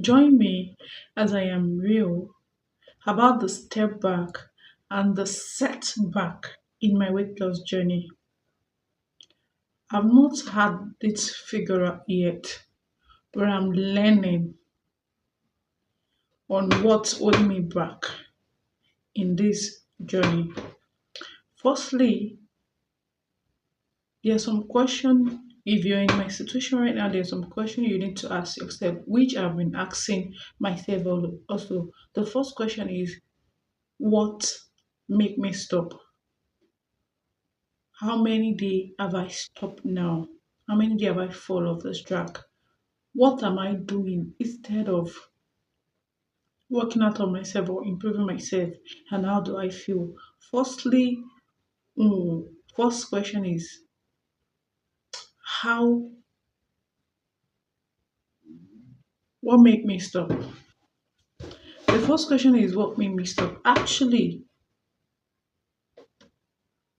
Join me as I am real about the step back and the setback in my weight loss journey. I've not had it figured out yet, but I'm learning on what's holding me back in this journey. Firstly, there's some question. If you're in my situation right now, there's some question you need to ask yourself, which I've been asking myself also. The first question is, what make me stop? How many days have I stopped now? How many days have I fall off this track? What am I doing instead of working out on myself or improving myself? And how do I feel? Firstly, first question is, how, what make me stop? The first question is, what made me stop? Actually,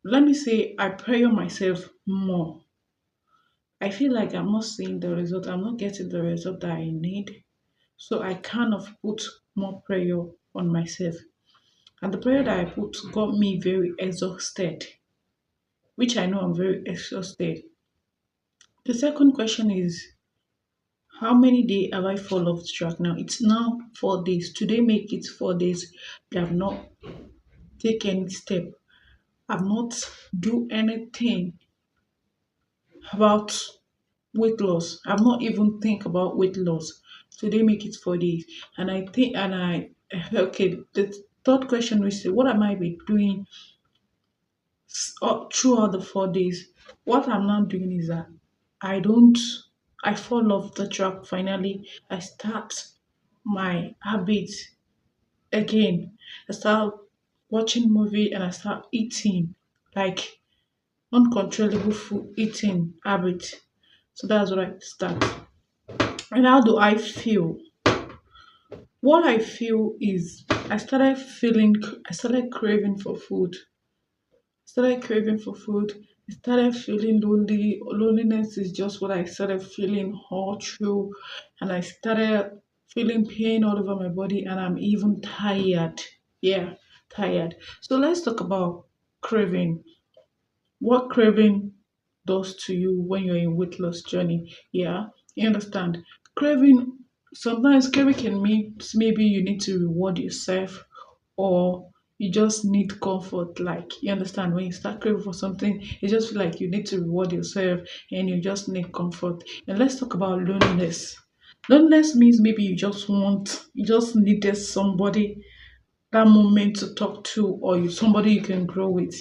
let me say I pressure myself more. I feel like I'm not seeing the result. I'm not getting the result that I need. So I kind of put more pressure on myself. And the prayer that I put got me very exhausted, which I know I'm very exhausted. The second question is, how many days have I fall off track now? It's now 4 days. Today make it 4 days. They have not taken any step. I've not do anything about weight loss. I've not even think about weight loss. Today make it 4 days. And I think and I okay, the third question we say, what am I be doing throughout the 4 days? What I'm not doing is that I don't I fall off the track finally. I start my habits again. I start watching movie and I start eating like uncontrollable food eating habit. So that's what I start. And how do I feel? What I feel is I started craving for food. Started craving for food. I started feeling lonely. Loneliness is just what I started feeling all through. And I started feeling pain all over my body and I'm even tired. Yeah, tired. So let's talk about craving. What craving does to you when you're in weight loss journey. Yeah, you understand. Craving sometimes craving can mean maybe you need to reward yourself or you just need comfort. Like you understand when you start craving for something, you just feel like you need to reward yourself and you just need comfort. And let's talk about loneliness. Loneliness means maybe you just needed somebody that moment to talk to or somebody you can grow with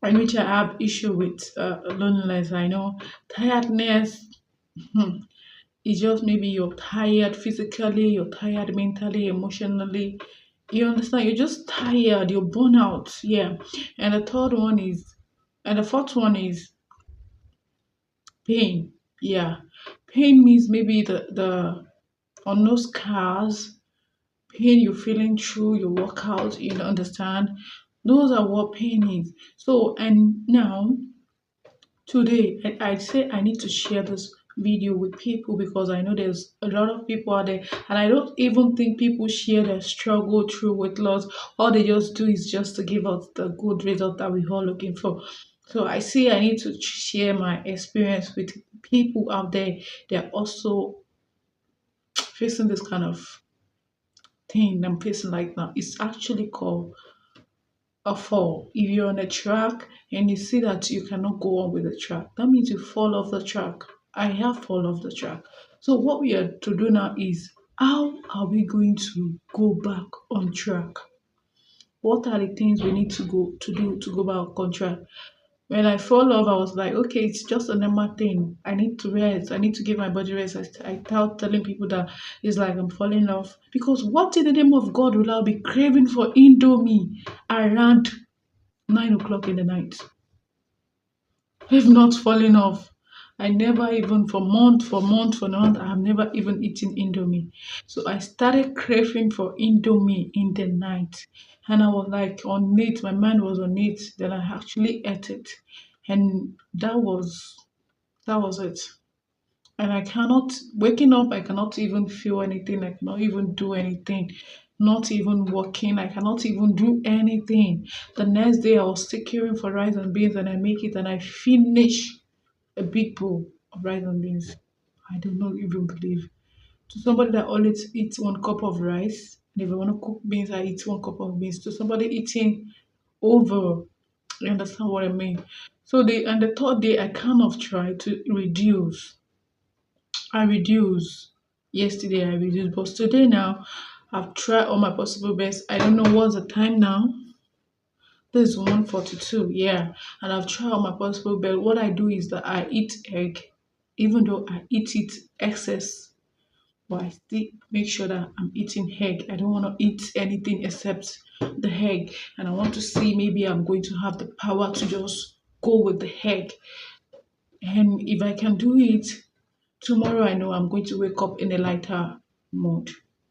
in which I have issue with loneliness. I know tiredness is just maybe you're tired physically, you're tired mentally, emotionally. You understand? You're just tired. You're burnt out. Yeah. And the third one is, and the fourth one is pain. Yeah. Pain means maybe the on those scars, pain you're feeling through your workout. You understand? Those are what pain is. So and now today, I say I need to share this video with people because I know there's a lot of people out there, and I don't even think people share their struggle through weight loss. All they just do is just to give us the good result that we're all looking for. So I see I need to share my experience with people out there. They're also facing this kind of thing I'm facing right now. It's actually called a fall. If you're on a track and you see that you cannot go on with the track, that means you fall off the track. I have fall off the track. So what we are to do now is how are we going to go back on track? What are the things we need to go to do to go back on track? When I fall off, I was like, okay, it's just a normal thing. I need to rest. I need to give my body rest. I start telling people that it's like I'm falling off. Because what in the name of God will I be craving for Indomie around 9 o'clock in the night? If not falling off. I never even for month, I have never even eaten Indomie. So I started craving for Indomie in the night. And I was like on it, my mind was on it. Then I actually ate it. And that was it. And I cannot, waking up, I cannot even feel anything. I cannot even do anything. Not even walking. I cannot even do anything. The next day, I was still queuing for rice and beans, and I make it, and I finish a big bowl of rice and beans. I do not even believe. To somebody that always eats 1 cup of rice, and if I want to cook beans, I eat 1 cup of beans. To somebody eating over, you understand what I mean? So the third day, I kind of try to reduce. I reduce. Yesterday I reduced, but today now I've tried all my possible best. I don't know what's the time now. This is 1:42. Yeah, and I've tried all my possible best. What I do is that I eat egg, even though I eat it excess, but I still make sure that I'm eating egg. I don't want to eat anything except the egg, and I want to see maybe I'm going to have the power to just go with the egg. And if I can do it, tomorrow I know I'm going to wake up in a lighter mood.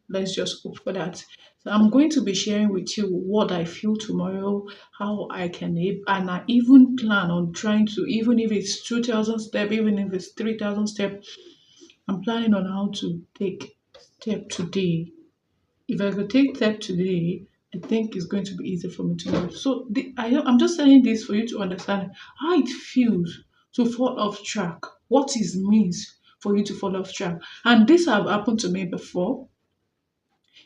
Let's just hope for that. So I'm going to be sharing with you what I feel tomorrow, how I can and I even plan on trying to, even if it's 2,000 steps, even if it's 3,000 steps, I'm planning on how to take step today. If I could take step today, I think it's going to be easy for me tomorrow. So I'm just saying this for you to understand how it feels to fall off track. What it means for you to fall off track. And this have happened to me before.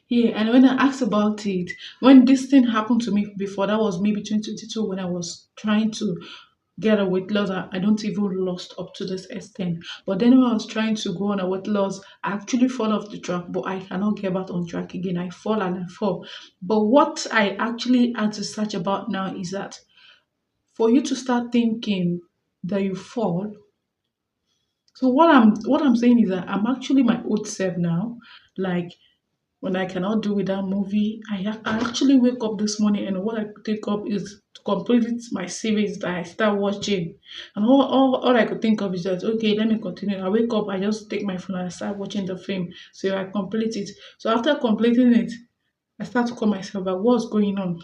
Yeah, and when I asked about it, when this thing happened to me before, that was maybe 2022 when I was trying to get a weight loss. I don't even lost up to this extent. But then when I was trying to go on a weight loss, I actually fall off the track, but I cannot get back on track again. I fall and I fall. But what I actually had to search about now is that for you to start thinking that you fall. So what I'm saying is that I'm actually my old self now. Like when I cannot do with that movie, I actually wake up this morning and what I could take up is to complete my series that I start watching. And all I could think of is that, okay, let me continue. I wake up, I just take my phone and I start watching the film. So I complete it. So after completing it, I start to call myself back, what's going on?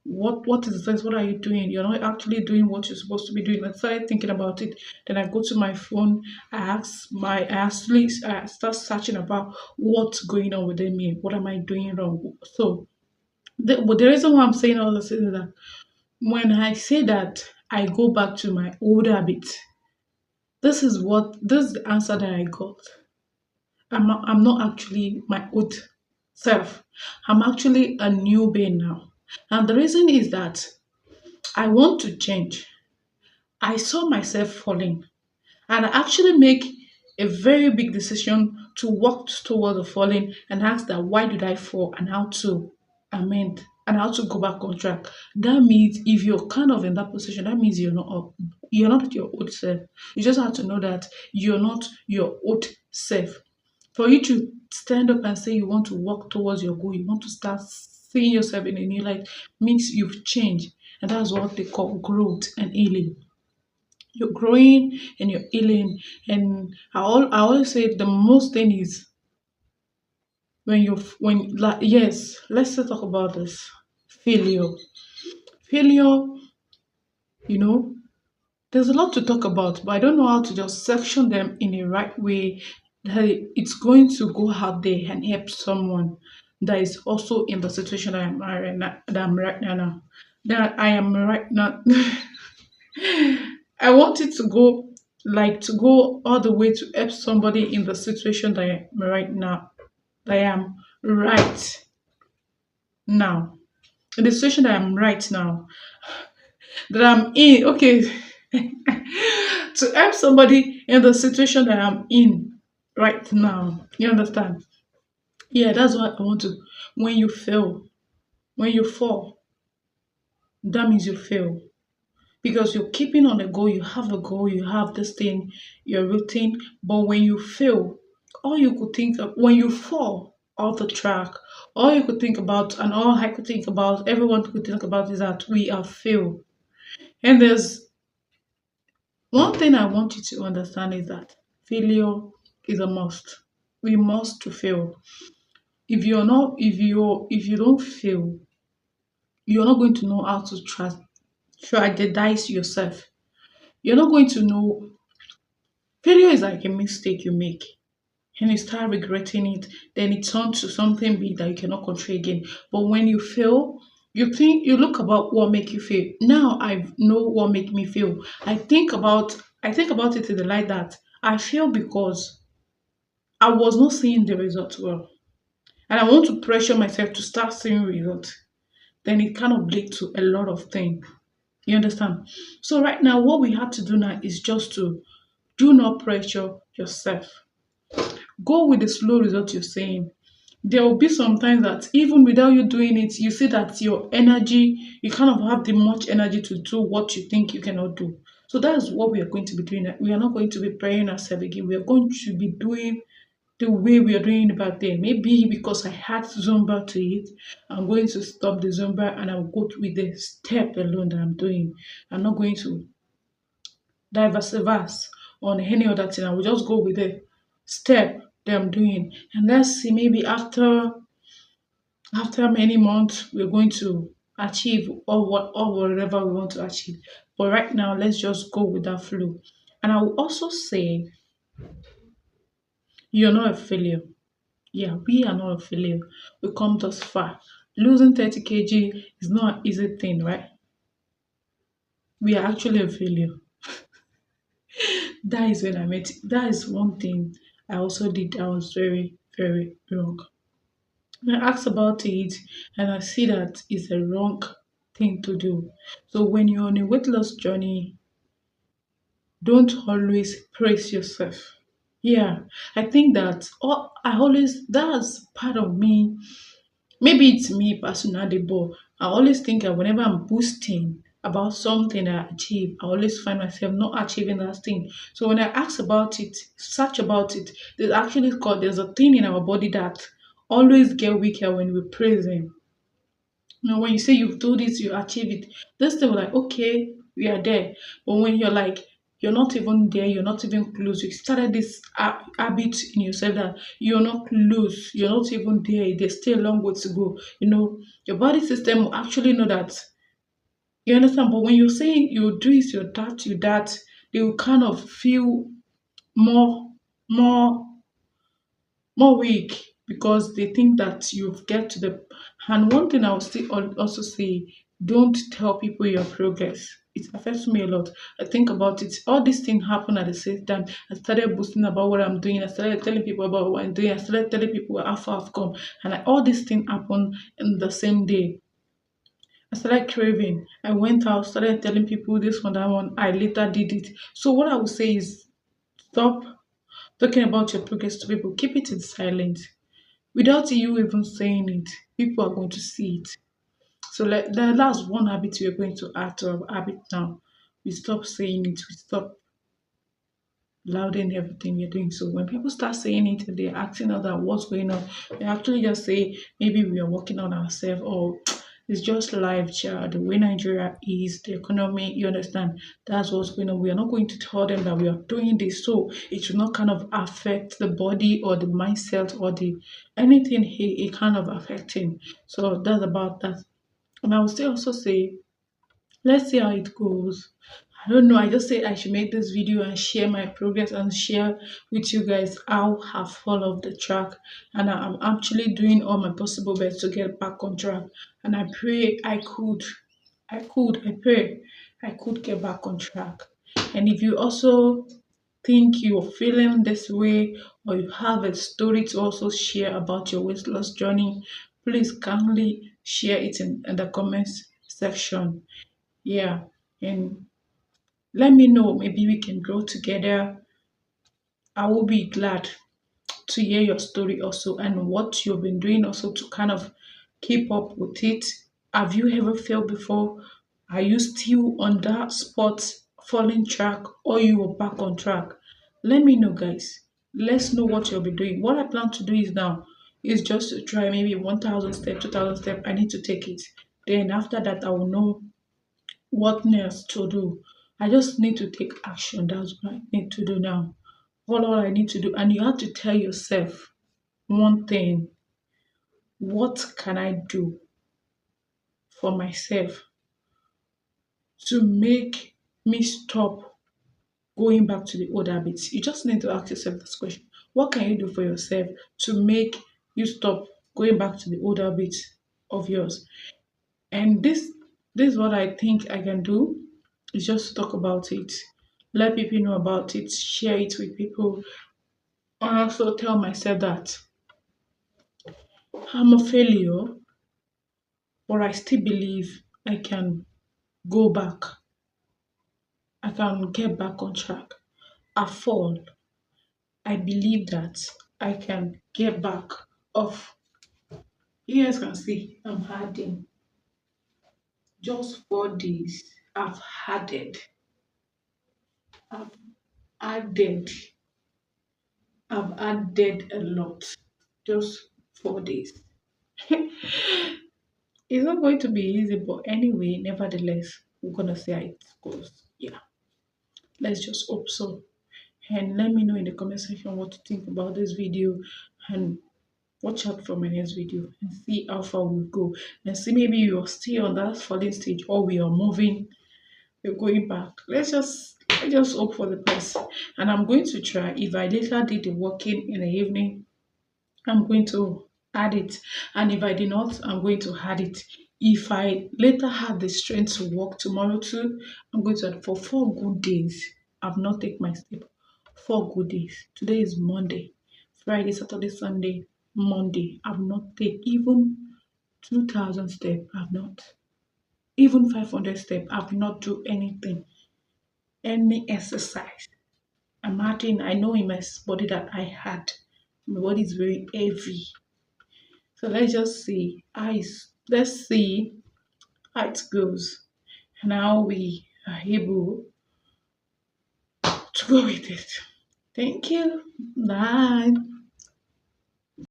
What is this? What are you doing? You're not actually doing what you're supposed to be doing. I started thinking about it. Then I go to my phone. I start searching about what's going on within me. What am I doing wrong? So but the reason why I'm saying all this is that when I say that I go back to my old habit, this is the answer that I got. I'm not actually my old self. I'm actually a new being now. And the reason is that I want to change. I saw myself falling and I actually make a very big decision to walk toward the falling and ask that why did I fall and how to amend and how to go back on track. That means if you're kind of in that position, that means you're not your old self. You just have to know that you're not your old self. For you to stand up and say you want to walk towards your goal, you want to start seeing yourself in a new light, means you've changed. And that's what they call growth and healing. You're growing and you're healing. And I always say the most thing is yes, let's talk about this. Failure. Failure, you know, there's a lot to talk about, but I don't know how to just section them in a right way that it's going to go out there and help someone that is also in the situation that I'm right now, that I am right now. I want it to go to go all the way to help somebody in the situation that I am right now. That I am right now. In the situation that I'm right now. That I'm in. Okay. To help somebody in the situation that I'm in right now. You understand? Yeah, that's what I want to. When you fail, when you fall, that means you fail. Because you're keeping on a goal, you have this thing, you're routine. But when you fail, all you could think of, when you fall off the track, all you could think about, and all I could think about, everyone could think about is that we have failed. And there's one thing I want you to understand is that failure is a must. We must to fail. If you don't fail, you're not going to know how to strategize yourself. You're not going to know Failure is like a mistake you make and you start regretting it, then it turns to something big that you cannot control again. But when you fail, you look about what make you fail. Now I know what make me fail. I think about it in the light that I fail because I was not seeing the result well. And I want to pressure myself to start seeing results. Then it kind of lead to a lot of things. You understand? So right now, what we have to do now is just to do not pressure yourself. Go with the slow result you're saying. There will be some times that even without you doing it, you see that your energy, you kind of have the much energy to do what you think you cannot do. So that's what we are going to be doing. We are not going to be praying ourselves again. We are going to be doing the way we are doing it back then. Maybe because I had Zumba to it, I'm going to stop the Zumba and I'll go with the step alone that I'm doing. I'm not going to diversify on any other thing. I will just go with the step that I'm doing. And let's see, maybe after many months we're going to achieve or whatever we want to achieve. But right now, let's just go with that flow. And I will also say you're not a failure. Yeah, we are not a failure. We come thus far. Losing 30 kg is not an easy thing, right? We are actually a failure. That is when I met. That is one thing I also did that was very, very wrong. I asked about it and I see that it's a wrong thing to do. So when you're on a weight loss journey, don't always praise yourself. Yeah, I think that I always that's part of me. Maybe it's me personally, but I always think that whenever I'm boosting about something that I achieve, I always find myself not achieving that thing. So when I ask about it, search about it, there's a thing in our body that always get weaker when we praise him. You know, when you say you've do this, you achieve it. This thing will like, okay, we are there. But when you're like, you're not even there, you're not even close. You started this habit in yourself that you're not close, you're not even there. There's still a long way to go. You know, your body system will actually know that. You understand? But when you're saying you do this, you that, they will kind of feel more, more more weak because they think that you've get to the and one thing I will still also say, don't tell people your progress. It affects me a lot. I think about it. All these things happen at the same time. I started boasting about what I'm doing. I started telling people about what I'm doing. I started telling people how far I've come. And all these things happen in the same day. I started craving. I went out, started telling people this one, that one. I later did it. So what I would say is stop talking about your progress to people. Keep it in silence without you even saying it, people are going to see it. So that's one habit we're going to add to our habit now. We stop saying it, we stop louding everything we're doing. So when people start saying it and they're asking us that what's going on, we actually just say maybe we are working on ourselves or it's just life, child. The way Nigeria is, the economy, you understand, that's what's going on. We are not going to tell them that we are doing this so it should not kind of affect the body or the mindset or the anything it kind of affecting. So that's about that. And I will still also say let's see how it goes. I don't know. I just say I should make this video and share my progress and share with you guys how I fall off the track. And I'm actually doing all my possible best to get back on track. And I pray I pray I could get back on track. And if you also think you're feeling this way or you have a story to also share about your weight loss journey, please kindly share it in the comments section. Yeah, and let me know. Maybe we can grow together. I will be glad to hear your story also and what you've been doing also to kind of keep up with it. Have you ever failed before? Are you still on that spot, falling track, or you are back on track? Let me know, guys. Let's know what you'll be doing. What I plan to do is now is just to try maybe 1,000 steps, 2,000 steps. I need to take it. Then after that, I will know what else to do. I just need to take action. That's what I need to do now. All I need to do. And you have to tell yourself one thing. What can I do for myself to make me stop going back to the old habits. You just need to ask yourself this question. What can you do for yourself to make you stop going back to the old habits of yours? And this is what I think I can do is just talk about it, let people know about it, share it with people, and also tell myself that I'm a failure, but I still believe I can go back. I can get back on track. I fall. I believe that I can get back off. You guys can see I'm adding just 4 days. I've added, I've added a lot. Just 4 days. It's not going to be easy, but anyway, nevertheless, we're gonna see how it goes. Yeah, let's just hope so. And let me know in the comment section what you think about this video, and watch out for my next video and see how far we go, and see maybe you're still on that falling stage or we are moving, we're going back. Let's just hope for the best. And I'm going to try. If I later did the working in the evening, I'm going to add it. And if I did not, I'm going to add it. If I later have the strength to work tomorrow too, I'm going to add for 4 good days. I've not taken my step. 4 good days. Today is Monday. Friday, Saturday, Sunday, Monday. I've not taken even 2,000 steps. I've not. Even 500 steps. I've not do anything. Any exercise. I'm adding. I know in my body that I had. My body is very heavy. So let's just see let's see how it goes and how we are able to go with it. Thank you. Bye.